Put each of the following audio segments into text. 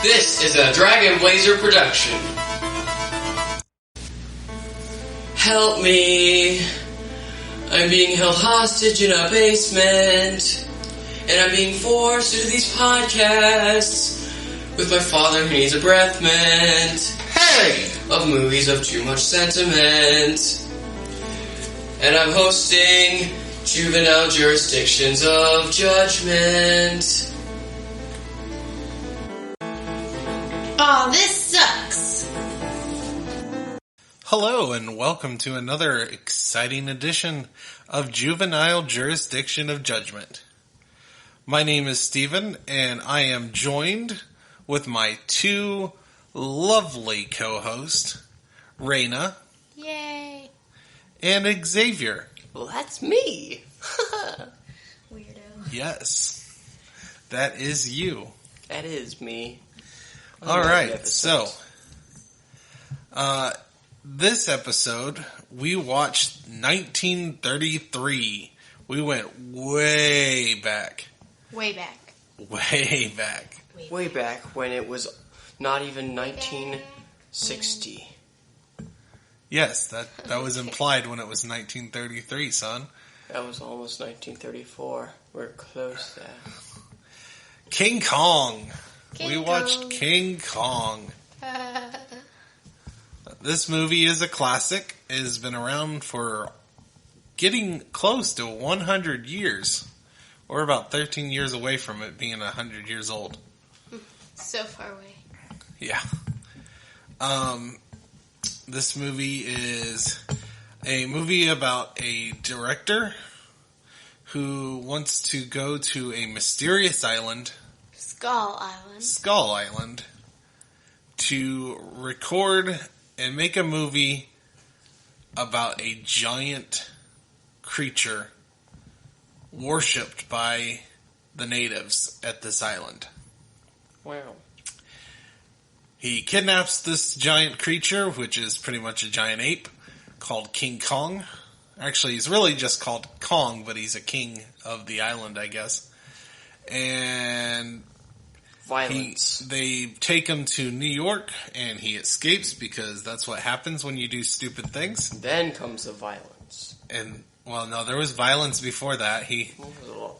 This is a Dragon Blazer production. Help me. I'm being held hostage in a basement. And I'm being forced to do these podcasts with my father who needs a breath mint. Hey! Of movies of too much sentiment. And I'm hosting Juvenile Jurisdictions of Judgment. Aw, this sucks. Hello and welcome to another exciting edition of Juvenile Jurisdiction of Judgment. My name is Steven and I am joined with my two lovely co-hosts, Raina. Yay. And Xavier. Well, that's me. Weirdo. Yes, that is you. That is me. Alright, so, this episode, we watched 1933. We went way back. Way back. Way back. Way back when it was not even 1960. Yes, that was implied when it was 1933, son. That was almost 1934. We're close there. King Kong. We King watched Kong. King Kong. This movie is a classic. It has been around for getting close to 100 years. We're about 13 years away from it being 100 years old. So far away. Yeah. This movie is a movie about a director who wants to go to a mysterious island, Skull Island, to record and make a movie about a giant creature worshipped by the natives at this island. Wow. He kidnaps this giant creature, which is pretty much a giant ape, called King Kong. Actually, he's really just called Kong, but he's a king of the island, I guess. And Violence. they take him to New York, and he escapes because that's what happens when you do stupid things. Then comes the violence. And, well, no, there was violence before that.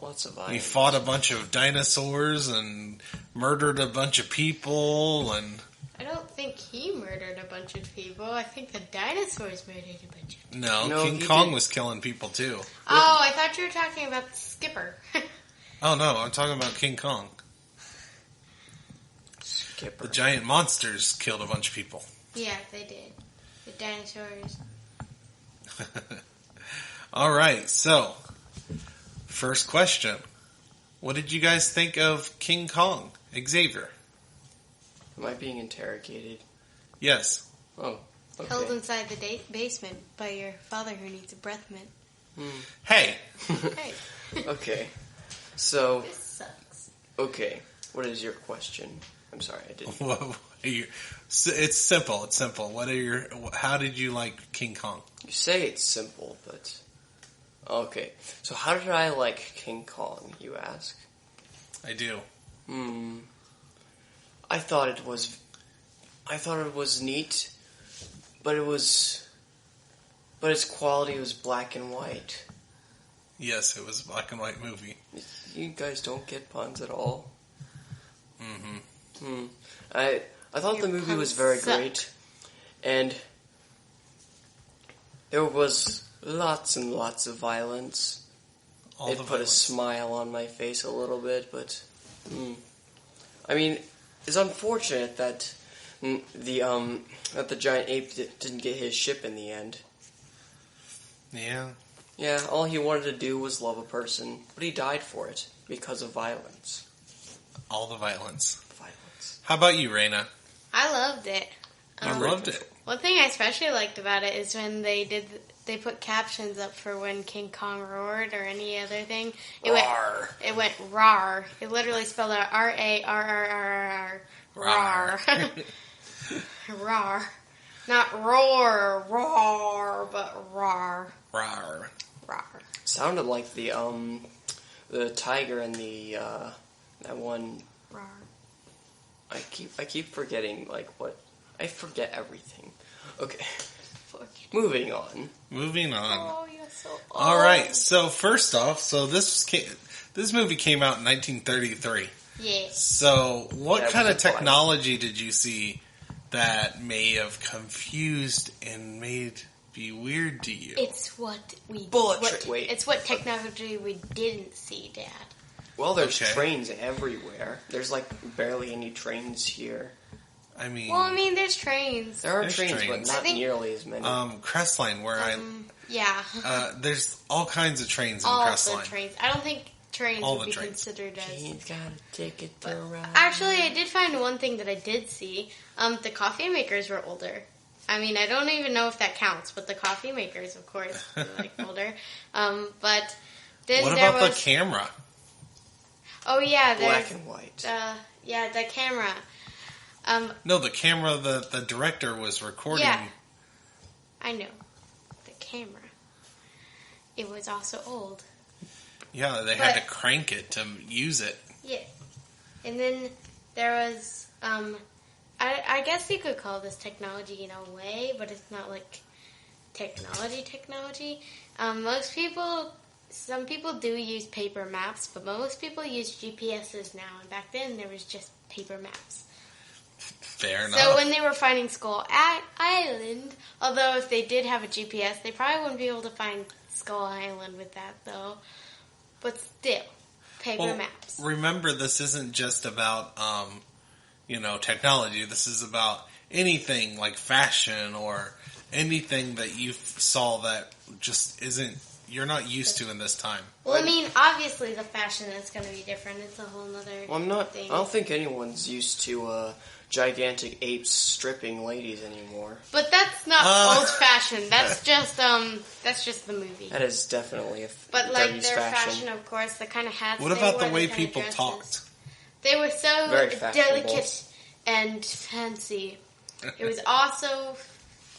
Lots of violence. He fought a bunch of dinosaurs and murdered a bunch of people, and... I don't think he murdered a bunch of people. I think the dinosaurs murdered a bunch of people. No, King Kong was killing people, too. Oh, I thought you were talking about the skipper. Oh, no, I'm talking about King Kong. Skipper. The giant monsters killed a bunch of people. Yeah, they did. The dinosaurs. All right, so, first question. What did you guys think of King Kong? Xavier? Am I being interrogated? Yes. Oh, okay. Held inside the basement by your father who needs a breath mint. Hey! Hey. Okay. So, This sucks. okay. What is your question? I'm sorry, I didn't. It's simple. It's simple. How did you like King Kong? You say it's simple, but... Okay. So how did I like King Kong, you ask? I do. I thought it was neat, but its quality was black and white. Yes, it was a black and white movie. You guys don't get puns at all. Mm-hmm. I thought Your the movie was puns very suck. great, and there was lots and lots of violence. It put a smile on my face a little bit, but I mean, it's unfortunate that the giant ape didn't get his ship in the end. Yeah. Yeah, all he wanted to do was love a person, but he died for it because of violence. All the violence. Violence. How about you, Raina? I loved it. I loved it. One thing I especially liked about it is when they put captions up for when King Kong roared or any other thing. It went rar. It literally spelled out R-A-R-R-R-R. Rar. Rar. Not roar, roar, but rar. Rawr. Rar. Sounded like the tiger and the that one. Rar. I keep forgetting, like, what... I forget everything. Okay. Moving on. Oh, you're so old. All right. So first off, this movie came out in 1933. Yeah. So what kind of technology did you see that may have confused and made be weird to you? It's what we... Wait. It's what technology we didn't see, Dad. Well, there's trains everywhere. There's, like, barely any trains here. I mean... Well, there's trains. There are trains, but not nearly as many. Crestline, where Yeah. there's all kinds of trains in all Crestline. All the trains. I don't think trains all would be trains. considered as... Jane's got a ticket to ride. Actually, I did find one thing that I did see. The coffee makers were older. I don't even know if that counts, but the coffee makers, of course, were, like, older. But then what there about was... the camera? Oh, yeah. Black and white. Yeah, the camera. No, the camera the director was recording. Yeah. I know. The camera. It was also old. Yeah, they had to crank it to use it. Yeah. And then there was, I guess you could call this technology in a way, but it's not like technology. Some people do use paper maps, but most people use GPSs now, and back then there was just paper maps. Fair enough. So when they were finding Skull Island, although if they did have a GPS, they probably wouldn't be able to find Skull Island with that, though. But still, paper maps. Remember, this isn't just about, technology. This is about anything like fashion or anything that you saw that just you're not used to in this time. Well, obviously the fashion is going to be different. It's a whole other thing. I don't think anyone's used to gigantic apes stripping ladies anymore. But that's not old-fashioned. That's just the movie. That is definitely But like their fashion, of course, the kind of hats. What about the way people talked? They were so delicate and fancy. It was also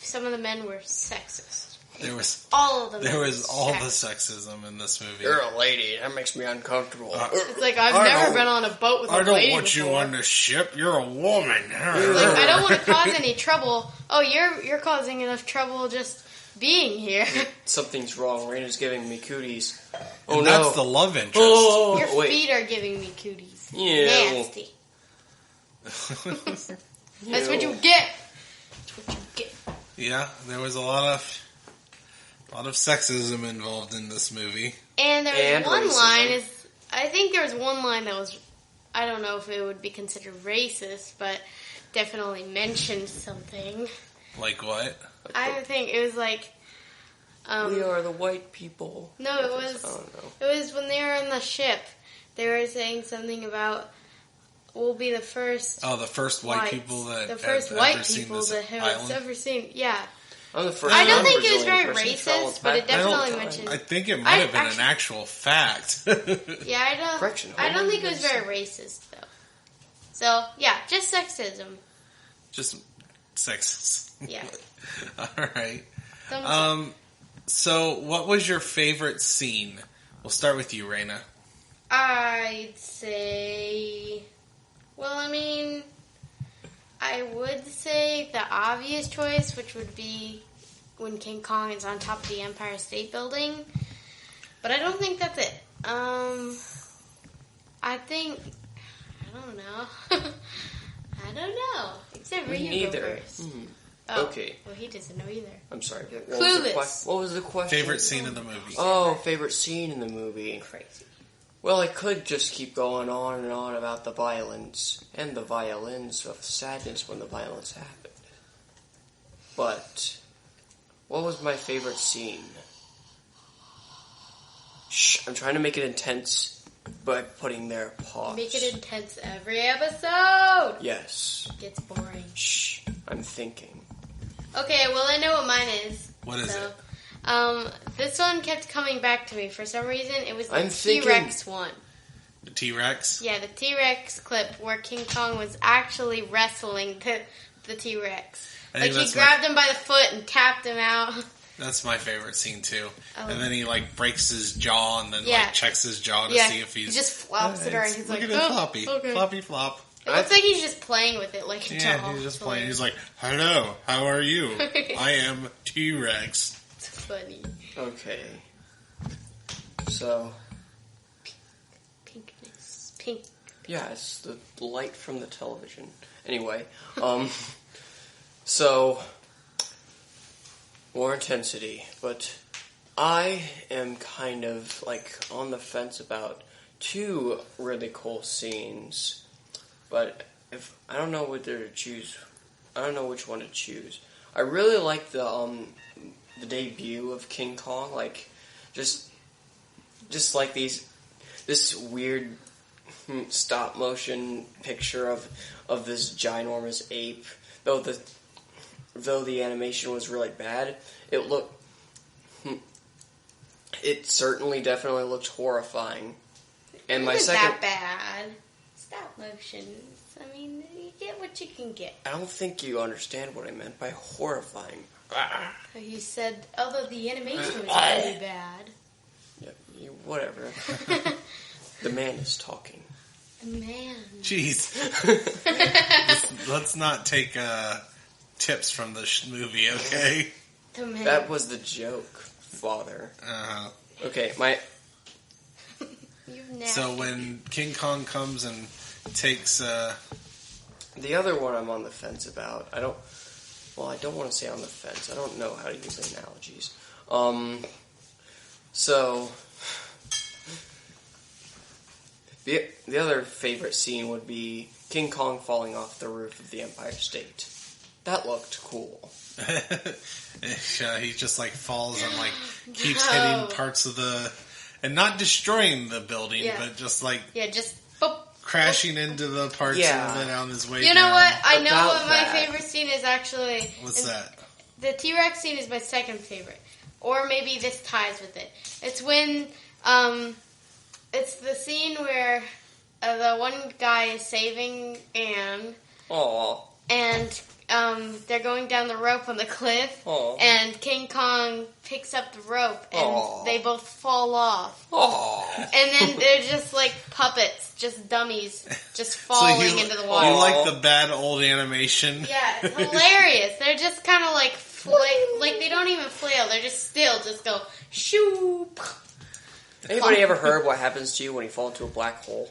some of the men were sexist. There was all of them. There was all the sexism in this movie. You're a lady. That makes me uncomfortable. It's like I've never been on a boat with a lady I don't want before. you on the ship. You're a woman. Like I don't want to cause any trouble. Oh, you're causing enough trouble just being here. Something's wrong. Raina's giving me cooties. Oh and no, that's the love interest. Oh, your feet are giving me cooties. Yeah. Nasty. That's what you get. That's what you get. Yeah, there was a lot of sexism involved in this movie. And there was one line I think there was one line that was, I don't know if it would be considered racist, but definitely mentioned something. Like what? I think it was like, we are the white people. No, it was when they were on the ship. They were saying something about we'll be the first. Oh, the first white people that the first have white ever people seen that have ever seen. Yeah. I'm the first. I don't think it was very racist, but it definitely mentioned. I think it might have been an actual fact. Yeah, I don't think it was very racist though. So yeah, just sexism. Just sexist. Yeah. All right. So, what was your favorite scene? We'll start with you, Raina. I'd say, well, I would say the obvious choice, which would be when King Kong is on top of the Empire State Building. But I don't think that's it. I don't know. I don't know. Except for you go first. Oh, okay. Well, he doesn't know either. I'm sorry. Clueless. What was the question? Favorite scene in the movie. Oh, favorite scene in the movie. Crazy. Well, I could just keep going on and on about the violence and the violins of sadness when the violence happened. But what was my favorite scene? Shh, I'm trying to make it intense by putting their pause. Make it intense every episode. Yes. It gets boring. Shh, I'm thinking. Okay, well, I know what mine is. What is it? This one kept coming back to me. For some reason, it was the thinking... T-Rex one. The T-Rex? Yeah, the T-Rex clip where King Kong was actually wrestling the T-Rex. Like, he grabbed him by the foot and tapped him out. That's my favorite scene, too. And then he, breaks his jaw and then, checks his jaw to see if he's... He just flops it around. He's look like, at it floppy. Okay. Floppy flop. It looks like he's just playing with it like a doll. Yeah, he's just playing. He's like, hello, how are you? I am T-Rex. It's funny. Okay. So... Pinkness. Pink. Yeah, it's the light from the television. Anyway, so... More intensity, but I am kind of, like, on the fence about 2 really cool scenes, but if I don't know what to choose. I don't know which one to choose. I really like the debut of King Kong, like, just like this weird stop motion picture of this ginormous ape, though the animation was really bad, it certainly definitely looked horrifying. And my second... that bad. Stop motions. I mean, you get what you can get. I don't think you understand what I meant by horrifying. You said, although the animation was really bad. Yeah, whatever. The man is talking. The man. Jeez. Let's not take tips from the movie, okay? The man. That was the joke, father. Okay, So when King Kong comes and takes... The other one I'm on the fence about, I don't want to say on the fence. I don't know how to use analogies. So... The other favorite scene would be King Kong falling off the roof of the Empire State. That looked cool. He just like falls and like keeps hitting parts of and not destroying the building, but just like just boop, crashing into the parts of it on his way down. You know what? I know what my favorite scene is actually. What's that? The T-Rex scene is my second favorite. Or maybe this ties with it. It's when, it's the scene where the one guy is saving Anne. Aww. And they're going down the rope on the cliff. Aww. And King Kong picks up the rope. And Aww. they both fall off. Aww. And then they're just like puppets, just dummies, just falling into the water. You like the bad old animation? Yeah, it's hilarious. They're just kind of like like they don't even flail. They're just still, just go shoo. Anybody ever heard what happens to you when you fall into a black hole?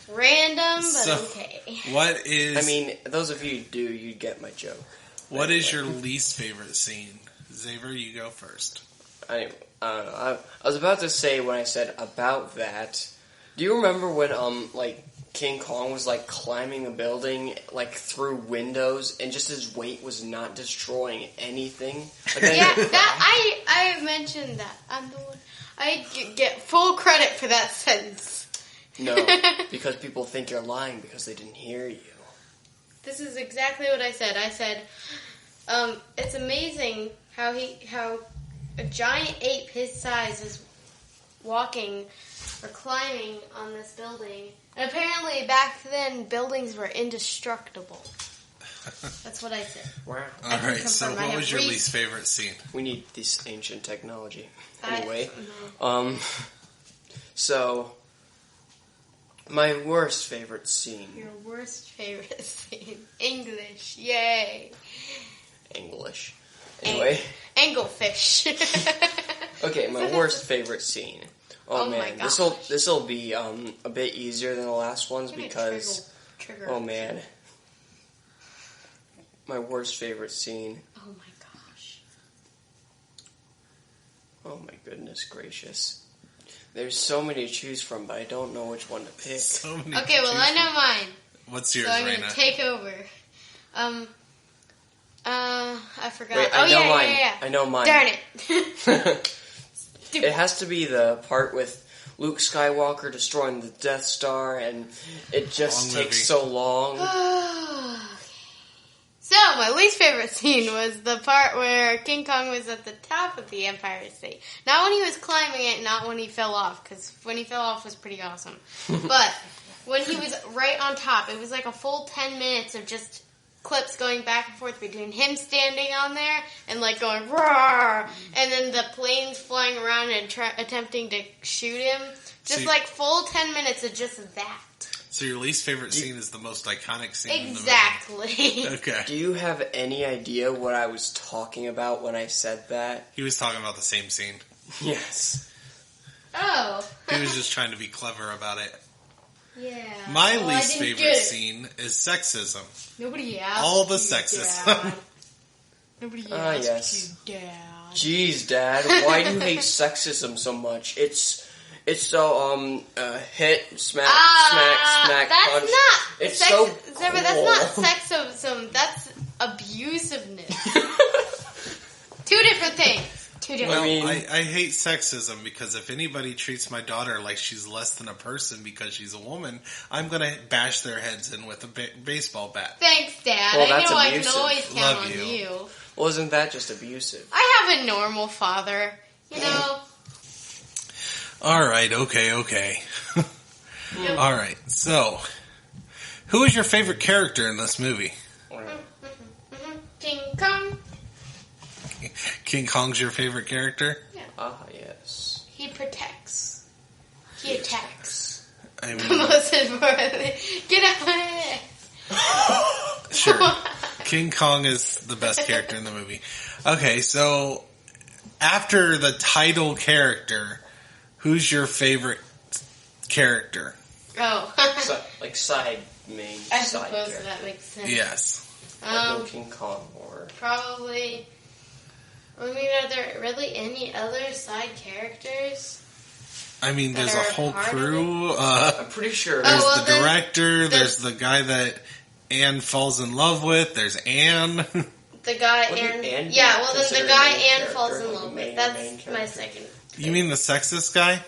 Random, but okay. What is... I mean, those of you who do, you get my joke. What is your least favorite scene? Xavier, you go first. I don't know. I was about to say when I said about that. Do you remember when like King Kong was like climbing a building like through windows and just his weight was not destroying anything? Like, I mentioned that. I'm the one. I get full credit for that sentence. No, because people think you're lying because they didn't hear you. This is exactly what I said. I said, it's amazing how a giant ape his size is walking or climbing on this building. And apparently back then, buildings were indestructible. That's what I said. Wow. Alright, so what was your least favorite scene? We need this ancient technology. Anyway, so... My worst favorite scene. Your worst favorite scene. English. Yay. English. Anyway. Anglefish. Okay, my worst favorite scene. Oh man, my this'll be a bit easier than the last ones because trigger. Oh man. My worst favorite scene. Oh my gosh. Oh my goodness gracious. There's so many to choose from, but I don't know which one to pick. Okay, well I know mine. What's yours, so I'm Raina? gonna take over. I forgot. Wait, I know mine. Yeah. I know mine. Darn it. It has to be the part with Luke Skywalker destroying the Death Star, and it just takes so long. So, my least favorite scene was the part where King Kong was at the top of the Empire State. Not when he was climbing it, not when he fell off, because when he fell off was pretty awesome. But when he was right on top, it was like a full 10 minutes of just clips going back and forth between him standing on there and like going roar, and then the planes flying around and attempting to shoot him. Just like full 10 minutes of just that. So your least favorite scene is the most iconic scene Exactly. in the movie. Okay. Do you have any idea what I was talking about when I said that? He was talking about the same scene. Yes. Oh. He was just trying to be clever about it. Yeah. My Well, least favorite scene is sexism. Nobody asked All the you, sexism. Dad. Nobody asked yes. you, Dad. Jeez, Dad, why do you hate sexism so much? It's so hit, smack, smack, that's punch. Not it's sex- so Zara, cool. that's not sexism. That's abusiveness. Two different things. Two different. Well, I hate sexism because if anybody treats my daughter like she's less than a person because she's a woman, I'm going to bash their heads in with a baseball bat. Thanks, Dad. Well, I that's know abusive. I can always count Love on you. you. Wasn't that just abusive? I have a normal father. You know. All right, okay. Yep. All right, so who is your favorite character in this movie? King Kong. King Kong's your favorite character? Yeah. Yes. He protects. He attacks. I Most importantly, get out of here. Sure. King Kong is the best character in the movie. Okay, so after the title character, who's your favorite character? Oh. Like side main I side suppose character. that makes sense. Yes. Like no King Kong or Probably. I mean, are there really any other side characters? I mean, there's a That are whole part of crew. I'm pretty sure. There's well, the director. there's- There's the guy that Anne falls in love with. There's Anne. The guy Wouldn't Anne be yeah, well then considered the guy a main Anne falls character, in like a love main with. That's my character? second. You mean the sexist guy?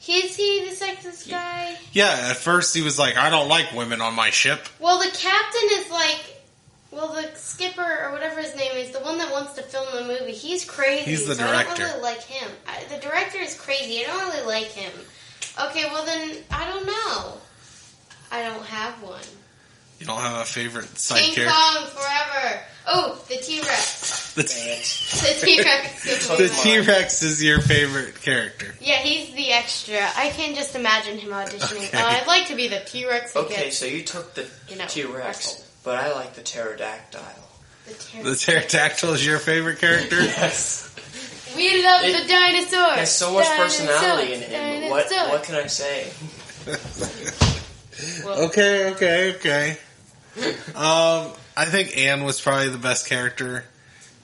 Is he the sexist guy? Yeah, at first he was like, I don't like women on my ship. Well, the captain is like, well, the skipper or whatever his name is, the one that wants to film the movie. He's crazy. He's the so director. I don't really like him. The director is crazy. I don't really like him. Okay, well then I don't know. I don't have one. You don't have a favorite side King character? Kong forever. Oh, the T-Rex. The The T-Rex. The T-Rex is your favorite character. Yeah, he's the extra. I can just imagine him auditioning. Okay. I'd like to be the T-Rex who Okay, gets, so you took the T-Rex, wrestled. but I like the pterodactyl. The pterodactyl is your favorite character? Yes. We love It the dinosaur. Has so much personality in him. Dinosaur. What can I say? Well, Okay. I think Anne was probably the best character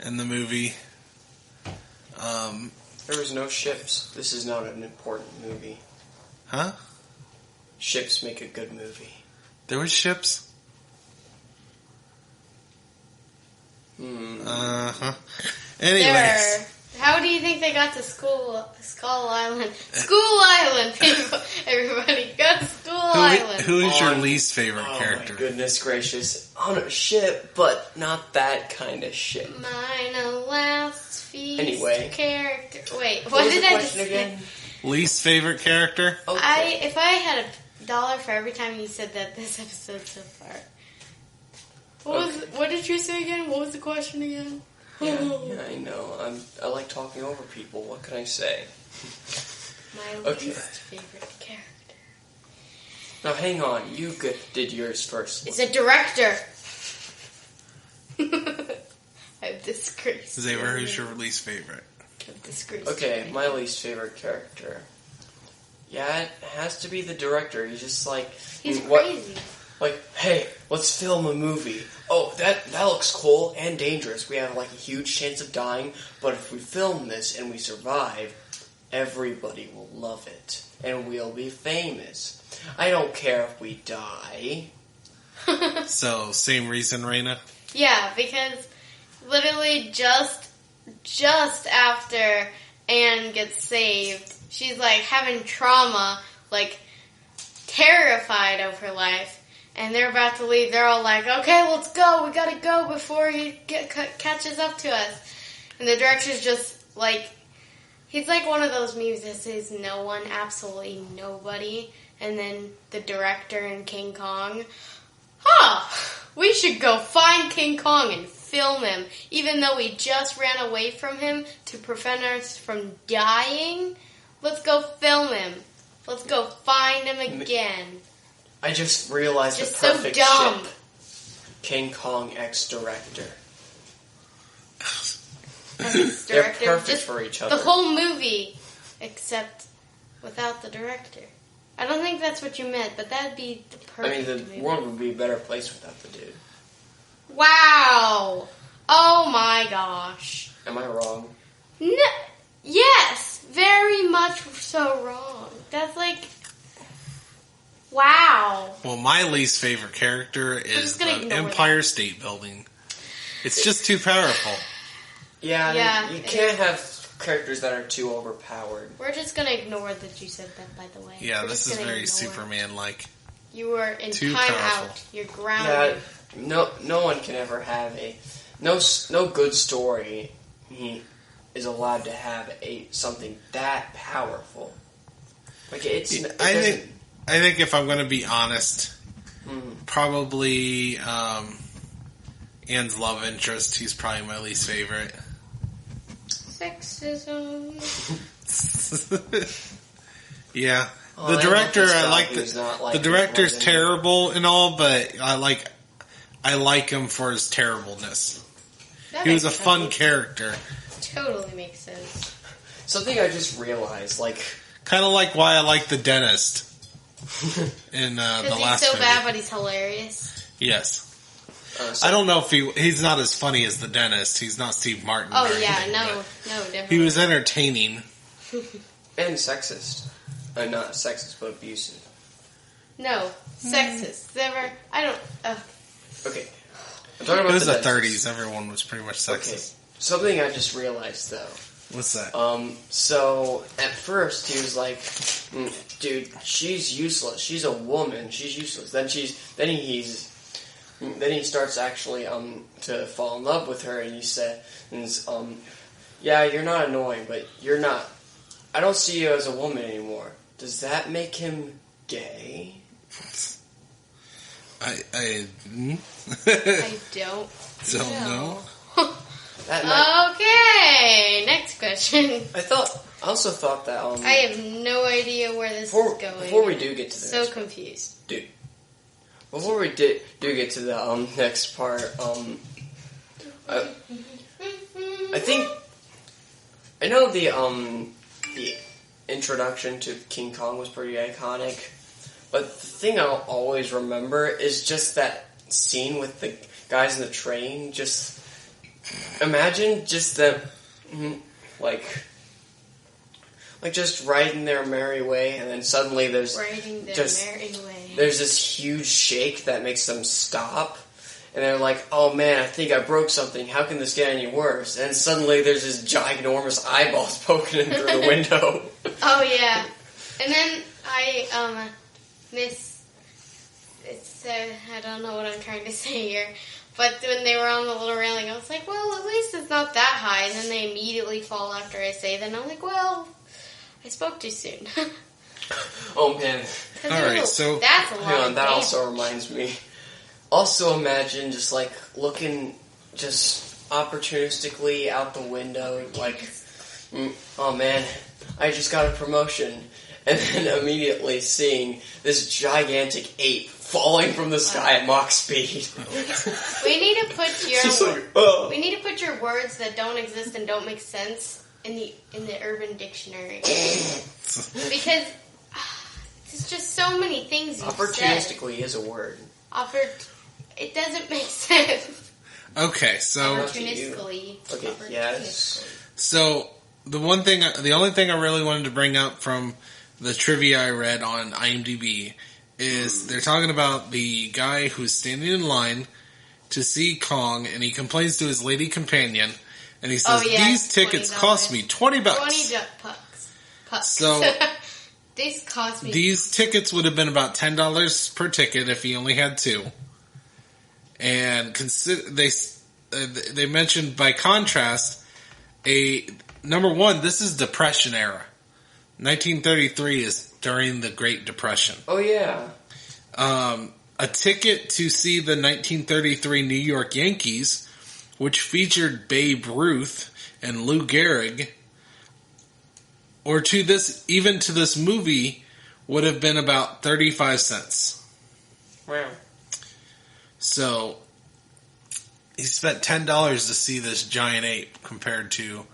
in the movie. There was no ships. This is not an important movie. Huh? Ships make a good movie. There was ships? Uh-huh. Anyways. there. How do you think they got to Skull Island? Skull Island, people. Everybody, go to Skull Island. Who is your least favorite character? Oh my goodness gracious. On a ship, but not that kind of ship. Mine last feast Anyway. character. Wait, What what was did the I question just again? Least favorite character? Okay. If I had $1 for every time you said that this episode so far. What did you say again? What was the question again? Yeah, I know. I like talking over people. What can I say? My Okay. least favorite character. Now, hang on. You did yours first. It's a director. I've disgraced. Xavier, who's your least favorite? I've disgraced. Okay, my least favorite character. Yeah, it has to be the director. He's just like... He's what? crazy. Like, hey, let's film a movie. Oh, that looks cool and dangerous. We have like a huge chance of dying, but if we film this and we survive, everybody will love it. And we'll be famous. I don't care if we die. So, same reason, Raina? Yeah, because literally just after Anne gets saved, she's like having trauma, like terrified of her life, and they're about to leave. They're all like, okay, let's go. We gotta go before he catches up to us. And the director's just like, he's like one of those memes that says no one, absolutely nobody. And then the director in King Kong, we should go find King Kong and film him, even though we just ran away from him to prevent us from dying. Let's go film him. Let's go find him again. I just realized Just the perfect so dumb. ship. King Kong X Director. They're perfect just for each other. The whole movie, except without the director. I don't think that's what you meant, but that'd be the perfect movie. The world would be a better place without the dude. Wow! Oh my gosh. Am I wrong? No, yes! Very much so wrong. That's like... Wow. Well, my least favorite character is the Empire State Building. It's just too powerful. Yeah, you can't have characters that are too overpowered. We're just gonna ignore that you said that, by the way. Yeah, this is very Superman-like. You are in too time powerful. out. You're grounded. Yeah, no one can ever have no good story. He is allowed to have something that powerful. Like I think if I'm going to be honest, probably Anne's love interest. He's probably my least favorite. Sexism. Yeah, the director. I like the director's terrible and all, but I like him for his terribleness. He was a fun character. Totally makes sense. Something I just realized, kind of like why I like the dentist in the last movie. He's so bad, but he's hilarious. Yes. I don't know if he's not as funny as the dentist. He's not Steve Martin. Oh yeah, no, definitely. He was entertaining and sexist. Not sexist, but abusive. No, sexist. Never. I don't. Okay. I'm talking about it was the 30s. Everyone was pretty much sexist. Okay. Something I just realized though. What's that? So at first he was like, "Dude, she's useless. She's a woman. She's useless." Then he starts actually to fall in love with her, and he said, "Yeah, you're not annoying, but you're not. I don't see you as a woman anymore. Does that make him gay?" I don't know. Okay, next question. I also thought that I have no idea where this is going. Before we do get to the so confused, dude. Before we do get to the next part, I know the introduction to King Kong was pretty iconic, but the thing I'll always remember is just that scene with the guys in the train. Just imagine just them, just riding their merry way, and then suddenly there's this huge shake that makes them stop, and they're like, "Oh man, I think I broke something. How can this get any worse?" And suddenly there's this ginormous eyeballs poking in through the window. Oh yeah, and then I I don't know what I'm trying to say here. But when they were on the little railing, I was like, well, at least it's not that high. And then they immediately fall after I say that. And I'm like, well, I spoke too soon. Oh, man. Alright, so... That's a lot of that also reminds me. Also imagine just, looking just opportunistically out the window, oh, man, I just got a promotion. And then immediately seeing this gigantic ape falling from the sky at Mach speed. We need to put we need to put your words that don't exist and don't make sense in the Urban Dictionary, because there's just so many things you opportunistically said. Is a word. It doesn't make sense. Okay, so opportunistically. Okay, yes. So the only thing I really wanted to bring up from the trivia I read on IMDb is they're talking about the guy who's standing in line to see Kong, and he complains to his lady companion, and he says, "These tickets cost me $20. $20. So these tickets would have been about $10 per ticket if he only had two. And they mentioned by contrast, number one, this is Depression era. 1933 is during the Great Depression. Oh, yeah. A ticket to see the 1933 New York Yankees, which featured Babe Ruth and Lou Gehrig, or to this movie, would have been about 35 cents. Wow. So he spent $10 to see this giant ape compared to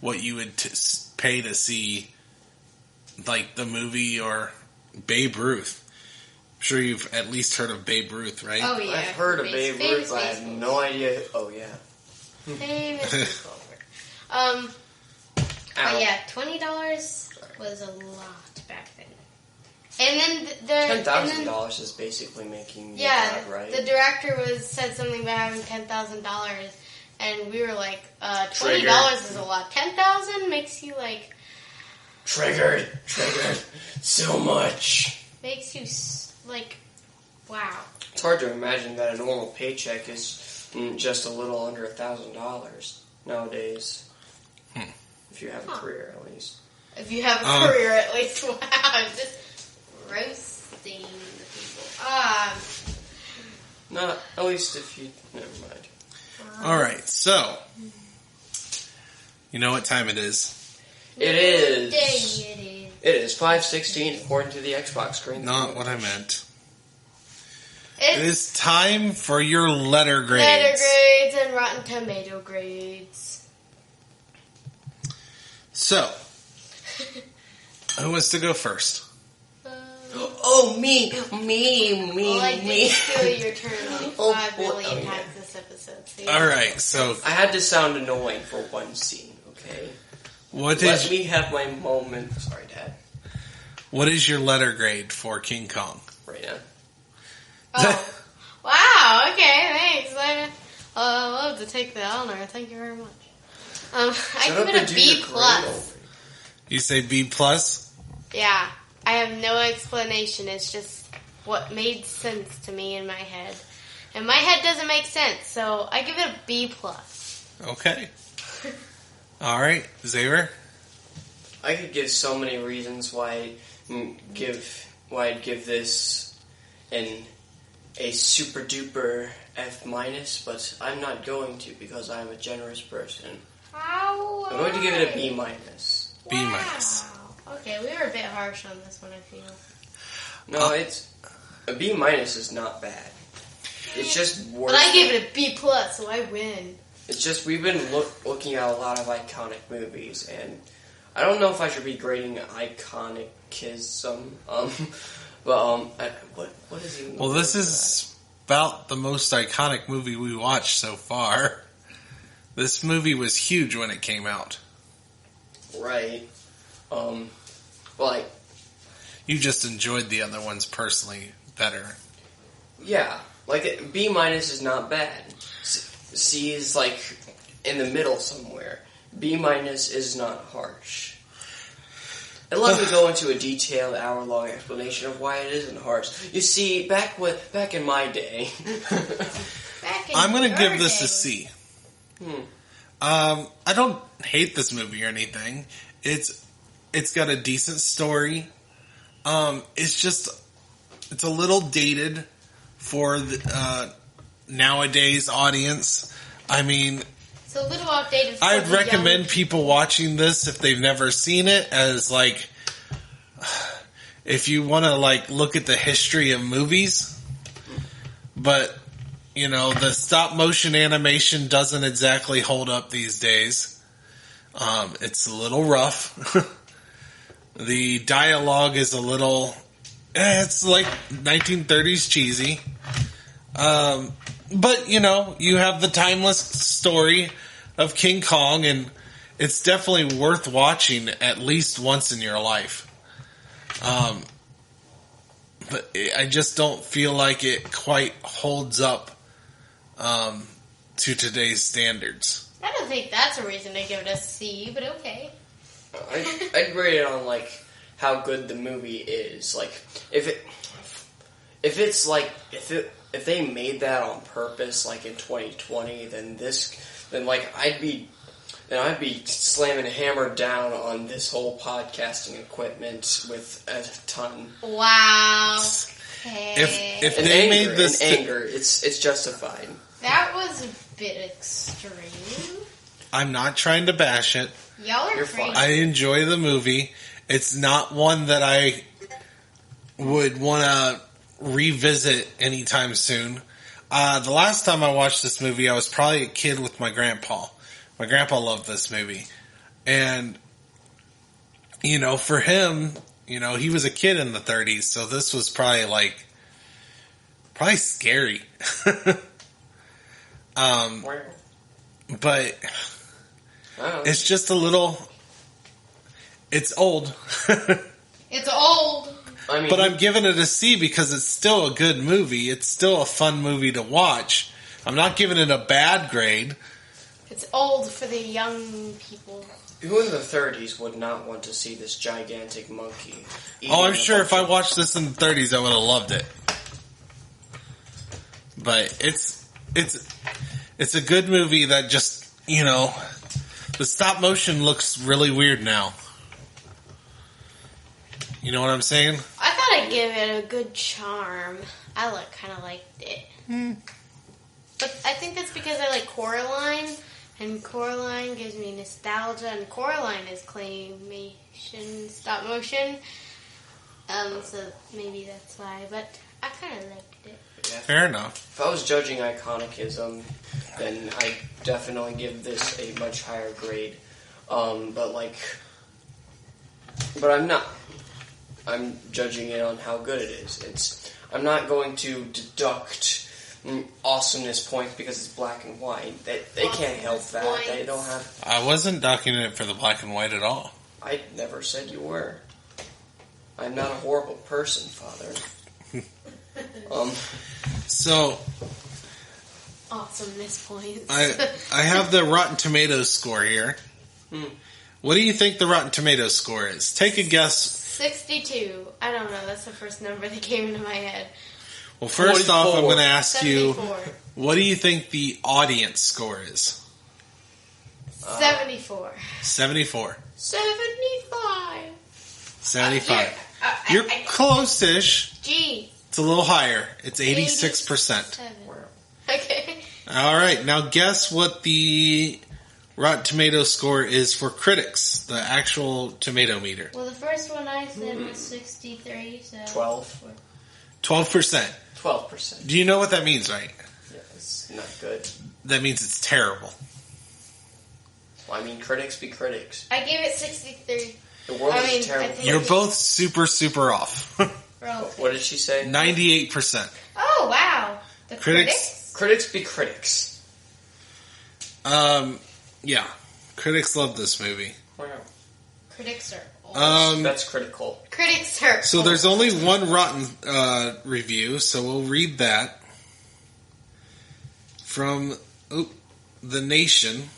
what you would pay to see, like, the movie or Babe Ruth. I'm sure you've at least heard of Babe Ruth, right? Oh, yeah. I've heard of Babe Ruth, but I have no idea. Oh, yeah. Famous baseball player. But yeah, $20 was a lot back then. And then $10,000 is basically making that, right? The director said something about having $10,000, and we were like, $20 is a lot. $10,000 makes you like triggered so much. Makes you like, wow. It's hard to imagine that a normal paycheck is just a little under $1,000 nowadays. If you have a career, at least. If you have a career, at least. Wow, just roasting the people. Not, at least if you... Never mind. Alright, so... You know what time it is? It is 5:16 according to the Xbox screen. Not what I meant. It is time for your letter grades. Letter grades and Rotten Tomato grades. So, who wants to go first? Oh, me. Well, I did steal your turn like 5 million times this episode. So Alright, so... I had to sound annoying for one scene, okay? Let me have my moment. Sorry, Dad. What is your letter grade for King Kong? Right now. Oh. Wow, okay, thanks. I love to take the honor. Thank you very much. I give it a B+. You say B+? Yeah. I have no explanation. It's just what made sense to me in my head. And my head doesn't make sense, so I give it a B+. Okay. Alright, Xavier? I could give so many reasons why I'd give this a super duper F-, but I'm not going to because I'm a generous person. How? I'm going to give it a B-. B-. Wow. Okay, we were a bit harsh on this one, I feel. No, it's... A B- is not bad. It's just worse. But I gave it a B+, so I win. It's just, we've been looking at a lot of iconic movies, and I don't know if I should be grading iconicism, but, what is even... Well, this is about the most iconic movie we watched so far. This movie was huge when it came out. Right. You just enjoyed the other ones personally better. Yeah. Like, B- is not bad. C is, like, in the middle somewhere. B- is not harsh. And let me go into a detailed hour-long explanation of why it isn't harsh. You see, back in my day... I'm going to give this a C. I don't hate this movie or anything. It's got a decent story. It's a little dated for the nowadays audience. I mean, it's a little outdated. I'd recommend people watching this if they've never seen it, as like, if you want to like look at the history of movies. But you know, the stop motion animation doesn't exactly hold up these days. It's a little rough. The dialogue is a little... it's like 1930s cheesy. But, you know, you have the timeless story of King Kong, and it's definitely worth watching at least once in your life. But I just don't feel like it quite holds up to today's standards. I don't think that's a reason to give it a C, but okay. I'd grade it on, like, how good the movie is. Like, if they made that on purpose, like, in 2020, then I'd be slamming a hammer down on this whole podcasting equipment with a ton. Wow. Okay. If they made this... anger, it's justified. That was a bit extreme. I'm not trying to bash it. Y'all are crazy. I enjoy the movie. It's not one that I would want to revisit anytime soon. The last time I watched this movie, I was probably a kid with my grandpa. My grandpa loved this movie. And, for him, he was a kid in the 30s, so this was probably scary. But it's just a little, it's old. It's old. But I'm giving it a C because it's still a good movie. It's still a fun movie to watch. I'm not giving it a bad grade. It's old for the young people. Who in the 30s would not want to see this gigantic monkey? Oh, I'm sure if I watched this in the 30s, I would have loved it. But it's a good movie that just, the stop motion looks really weird now. You know what I'm saying? I thought I'd give it a good charm. I kind of liked it. But I think that's because I like Coraline, and Coraline gives me nostalgia, and Coraline is claymation, stop motion. So maybe that's why, but I kind of liked it. Yeah. Fair enough. If I was judging iconicism, then I'd definitely give this a much higher grade. But I'm not. I'm judging it on how good it is. I'm not going to deduct awesomeness points because it's black and white. They can't help that. Points. They don't have. I wasn't docking it for the black and white at all. I never said you were. I'm not a horrible person, Father. So awesomeness points. I have the Rotten Tomatoes score here. What do you think the Rotten Tomatoes score is? Take a guess. 62. I don't know. That's the first number that came into my head. Well, first off, I'm going to ask 74. you, what do you think the audience score is? 74. 74. 75. 75. You're close-ish. Gee. It's a little higher. It's 86%. 87. Okay. All right. Now guess what the Rotten Tomatoes score is for critics, the actual tomato meter. Well, the first one I said was 63, so... 12. 12%. 12%. Do you know what that means, right? Yeah, it's not good. That means it's terrible. Well, critics be critics. I gave it 63. The world is terrible. You're both super, super off. What did she say? 98%. Oh, wow. The critics? Critics be critics. Yeah. Critics love this movie. Wow. Critics are old. That's critical. Critics are So old. there's only one rotten review, so we'll read that. From The Nation.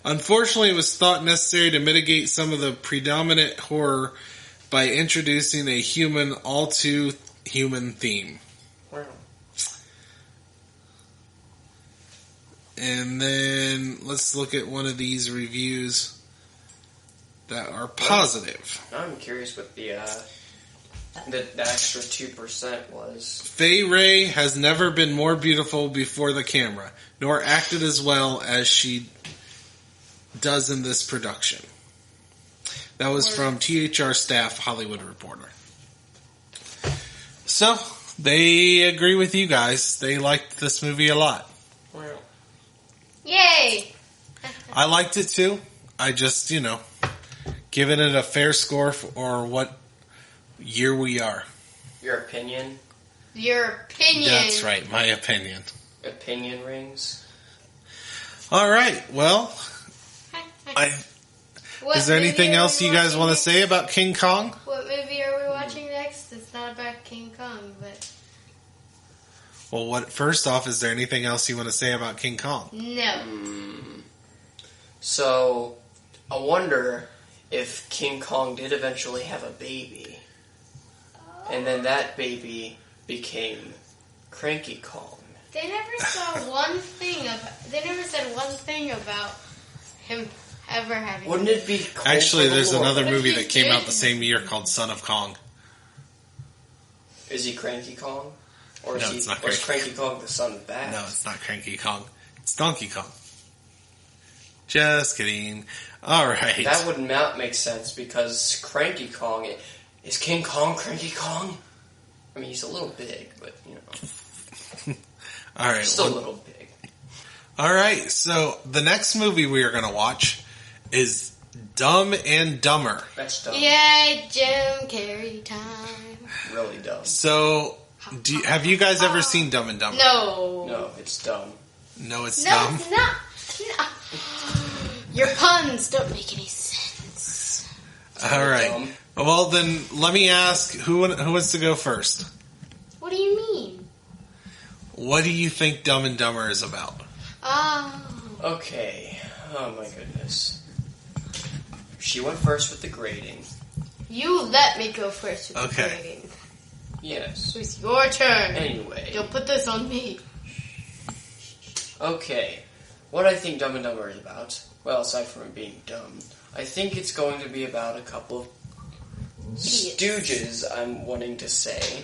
Unfortunately, it was thought necessary to mitigate some of the predominant horror by introducing a human, all too human theme. Wow. And then let's look at one of these reviews that are positive. I'm curious what the extra 2% was. Faye Ray has never been more beautiful before the camera, nor acted as well as she does in this production. That was from THR staff, Hollywood Reporter. So, they agree with you guys. They liked this movie a lot. Wow. Yay! I liked it too. I just, giving it a fair score for what year we are. Your opinion? Your opinion. That's right, my opinion. Opinion rings? All right, well, is there anything else you guys want to say about King Kong? What movie are we watching next? It's not about King Kong, but... Well, first off, is there anything else you want to say about King Kong? No. So, I wonder if King Kong did eventually have a baby. And then that baby became Cranky Kong. They never said one thing about him ever having. Wouldn't it be cool? Actually, there's another What if movie he that came out did? the same year called Son of Kong. Is he Cranky Kong? Or No, is it's not or is Cranky Cranky Kong the son of Bass? No, it's not Cranky Kong. It's Donkey Kong. Just kidding. All right. That would not make sense because Cranky Kong... Is King Kong Cranky Kong? I mean, he's a little big, but, All right. Still a little big. All right. So the next movie we are going to watch is Dumb and Dumber. That's dumb. Yay, Jim Carrey time. Really dumb. So, have you guys ever seen Dumb and Dumber? No. No, it's dumb. No, it's No, dumb. it's not. No. Your puns don't make any sense. All right. Dumb. Well, then let me ask who wants to go first. What do you mean? What do you think Dumb and Dumber is about? Okay. Oh my goodness. She went first with the grading. You let me go first with the Okay. grading. Yes. It's your turn. Anyway. Don't put this on me. Okay. What I think Dumb and Dumber is about, well, aside from it being dumb, I think it's going to be about a couple of stooges, I'm wanting to say,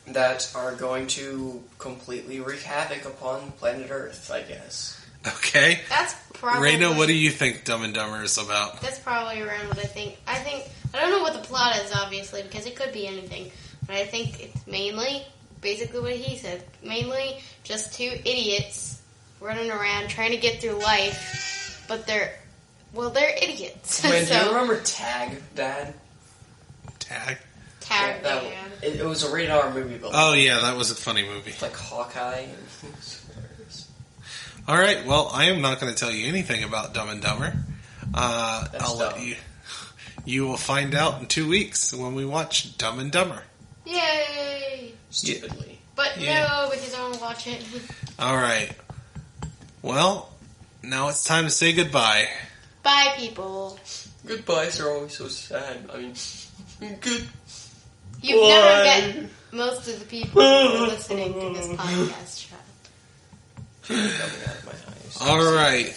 that are going to completely wreak havoc upon planet Earth, I guess. Okay. That's probably... Raina, what do you think Dumb and Dumber is about? That's probably around what I think. I don't know what the plot is, obviously, because it could be anything. But I think it's mainly, basically what he said, mainly just two idiots running around trying to get through life, but they're idiots. Man, do you remember Tag, Dad? Tag? Tag, Yeah, man. it was a rated R movie, but Oh, yeah, that was a funny movie. it's like Hawkeye. And All right, well, I am not going to tell you anything about Dumb and Dumber. I'll let dumb. you. You will find out in 2 weeks when we watch Dumb and Dumber. Yay! Stupidly. But Yeah. no, because I want to watch it. All right. Well, now it's time to say goodbye. Bye, people. Goodbyes are always so sad. I mean, good. You've never met most of the people who are listening to this podcast, Chad. Coming out of my eyes. All right.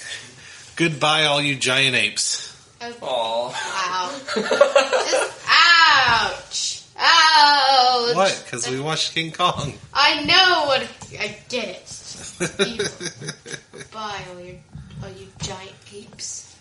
Goodbye, all you giant apes. Aww. Wow. Just, ouch. Ouch. What? Because we watched King Kong. I know what... I get it. Bye, all you giant apes.